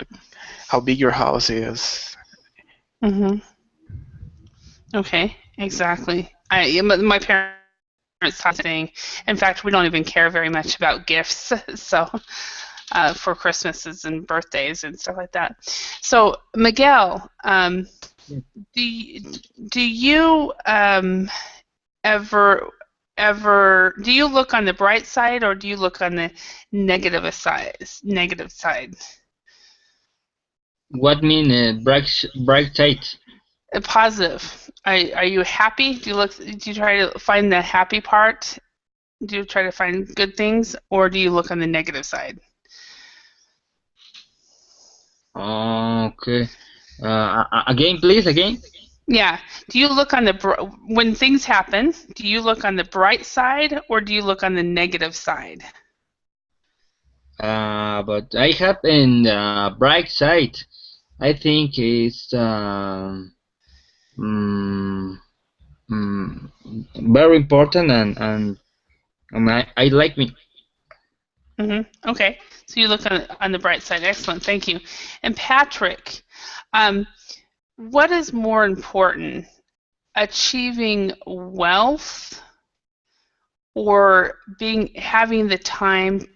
Speaker 4: how big your house is.
Speaker 1: Okay, exactly. My parents taught thing. In fact, we don't even care very much about gifts, so for Christmases and birthdays and stuff like that. So Miguel, do you ever do you look on the bright side or do you look on the negative side?
Speaker 2: What mean bright side?
Speaker 1: Positive. Are you happy? Do you try to find the happy part? Do you try to find good things, or do you look on the negative side?
Speaker 2: Okay. Again, please, again.
Speaker 1: Yeah. Do you look on when things happen? Do you look on the bright side, or do you look on the negative side?
Speaker 2: But I have in the bright side. I think it's very important and I like me.
Speaker 1: Okay. So you look on the bright side. Excellent. Thank you. And Patrick, what is more important, achieving wealth or having the time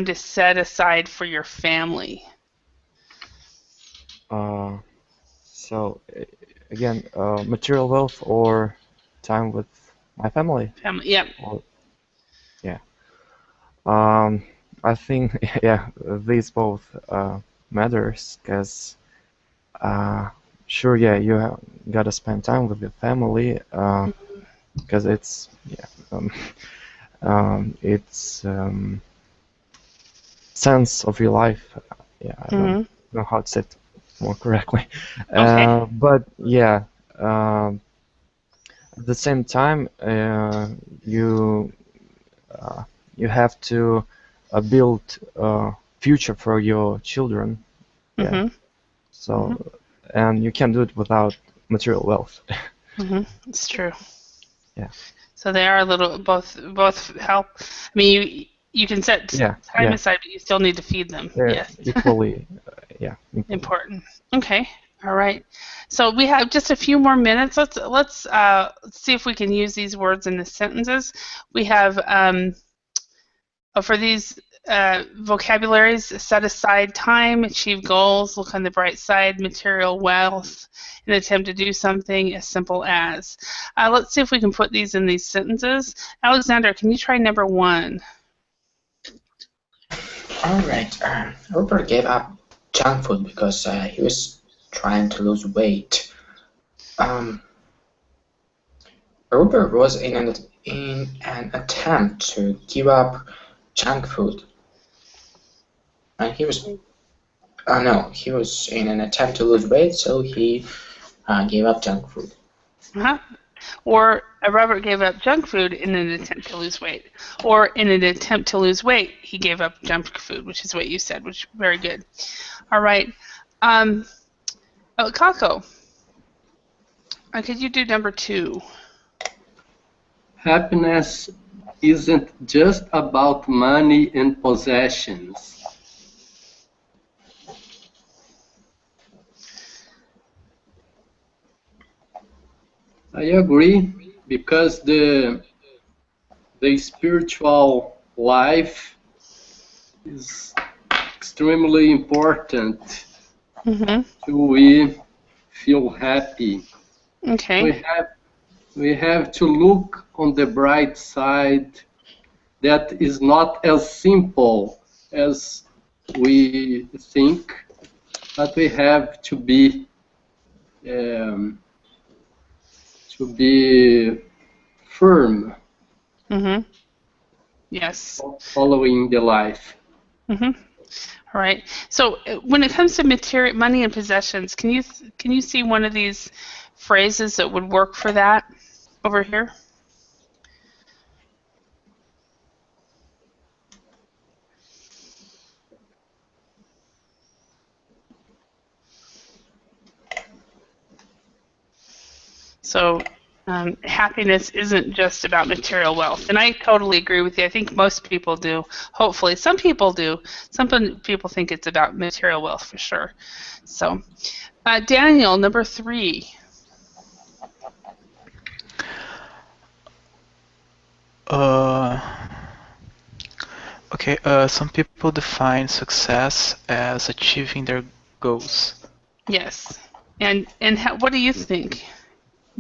Speaker 1: to set aside for your family?
Speaker 8: So again, material wealth or time with my family?
Speaker 1: Family, yep.
Speaker 8: Yeah. I think yeah, these both matters because sure, yeah, you gotta spend time with your family because it's it's sense of your life. Yeah, I don't know how to say it more correctly.
Speaker 1: Okay.
Speaker 8: But yeah, at the same time, you have to build a future for your children. Yeah. So, and you can't do it without material wealth.
Speaker 1: It's true.
Speaker 8: Yeah.
Speaker 1: So they are a little both help. I mean, you can set time aside, but you still need to feed them.
Speaker 8: They're
Speaker 1: yes.
Speaker 8: equally,
Speaker 1: Important. Okay. All right. So we have just a few more minutes. Let's see if we can use these words in the sentences. We have for these vocabularies: set aside time, achieve goals, look on the bright side, material wealth, an attempt to do something as simple as. Let's see if we can put these in these sentences. Alexander, can you try number 1?
Speaker 6: All right. Robert gave up junk food because he was trying to lose weight. Robert was in an attempt to give up junk food, and he was he was in an attempt to lose weight, so he gave up junk food.
Speaker 1: Or Robert gave up junk food in an attempt to lose weight. Or in an attempt to lose weight, he gave up junk food, which is what you said, which is very good. All right. Kako, could you do number 2?
Speaker 9: happiness isn't just about money and possessions. I agree, because the spiritual life is extremely important
Speaker 1: Mm-hmm.
Speaker 9: to we feel happy.
Speaker 1: Okay.
Speaker 9: We have to look on the bright side. That is not as simple as we think, but we have to be um, firm
Speaker 1: Mm-hmm. Yes.
Speaker 9: following the life.
Speaker 1: Mm-hmm. All right. So when it comes to material, money and possessions, can you see one of these phrases that would work for that over here? So happiness isn't just about material wealth, and I totally agree with you. I think most people do. Hopefully, some people do. Some people think it's about material wealth for sure. So, Daniel, number 3.
Speaker 4: Okay, some people define success as achieving their goals.
Speaker 1: Yes. And what do you think?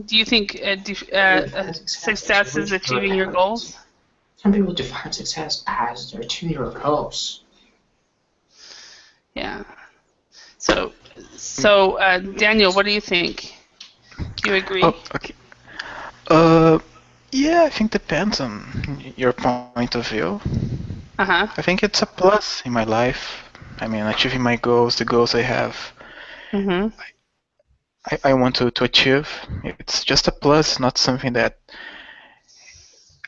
Speaker 1: Do you think success is achieving your goals?
Speaker 6: Some people define success as achieving your goals.
Speaker 1: Yeah. So Daniel, what do you think? Do you agree?
Speaker 4: Oh, okay. Yeah, I think depends on your point of view.
Speaker 1: Uh-huh.
Speaker 4: I think it's a plus in my life. I mean, achieving my goals, the goals I have,
Speaker 1: Mm-hmm.
Speaker 4: I want to achieve. It's just a plus, not something that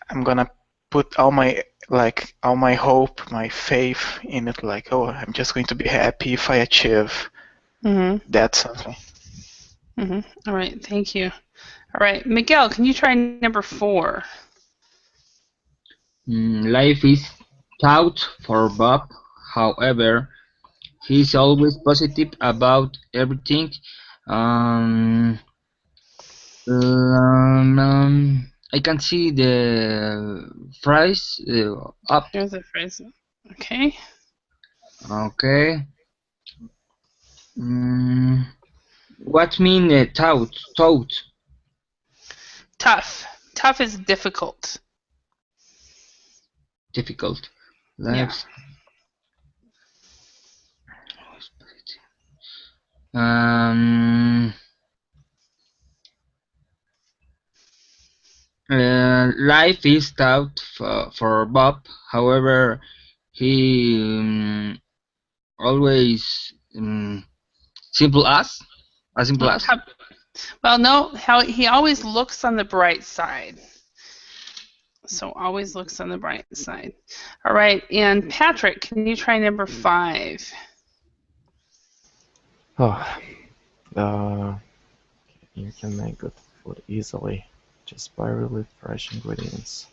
Speaker 4: I'm gonna put all my hope, my faith in it. Like, oh, I'm just going to be happy if I achieve that something.
Speaker 1: Mm-hmm. All right, thank you. All right, Miguel, can you try number 4?
Speaker 2: Life is tough for Bob. However, he's always positive about everything. Um, I can see the phrase up.
Speaker 1: Here's the phrase. Okay.
Speaker 2: Okay. What mean thought? Thought.
Speaker 1: Tough. Tough is difficult.
Speaker 2: Difficult.
Speaker 1: Yeah.
Speaker 2: Life. Life is tough for Bob. However, he always simple as simple as.
Speaker 1: Well, no, he always looks on the bright side. So always looks on the bright side. All right, and Patrick, can you try number 5?
Speaker 8: You can make good food easily just by really fresh ingredients.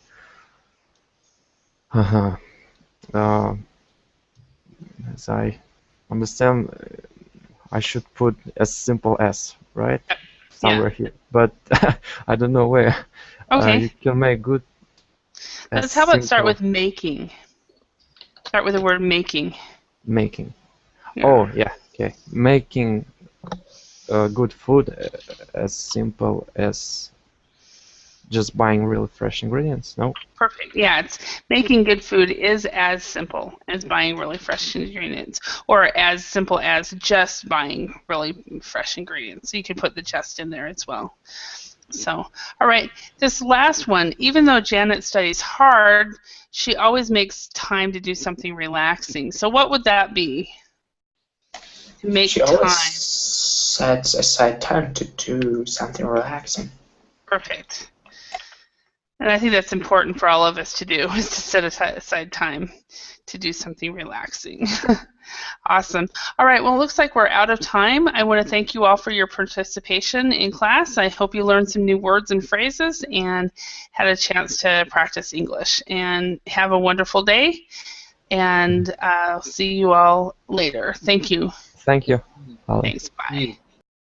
Speaker 8: As I understand, I should put as simple as, right? Somewhere here, but I don't know where.
Speaker 1: Okay.
Speaker 8: You can make good.
Speaker 1: How about start with making? Start with the word making.
Speaker 8: Making.
Speaker 1: Yeah.
Speaker 8: Oh, yeah. Okay. Making good food as simple as just buying really fresh ingredients. No.
Speaker 1: Perfect. Yeah, it's making good food is as simple as buying really fresh ingredients, or as simple as just buying really fresh ingredients. So you can put the just in there as well. So, all right, this last one, even though Janet studies hard, she always makes time to do something relaxing. So what would that be? To make
Speaker 6: She
Speaker 1: time.
Speaker 6: always sets aside time to do something relaxing.
Speaker 1: Perfect. And I think that's important for all of us to do, is to set aside time to do something relaxing. Awesome. All right, well, it looks like we're out of time. I want to thank you all for your participation in class. I hope you learned some new words and phrases and had a chance to practice English. And have a wonderful day, and I'll see you all later. Thank you.
Speaker 8: Thank you.
Speaker 1: Thanks. Bye.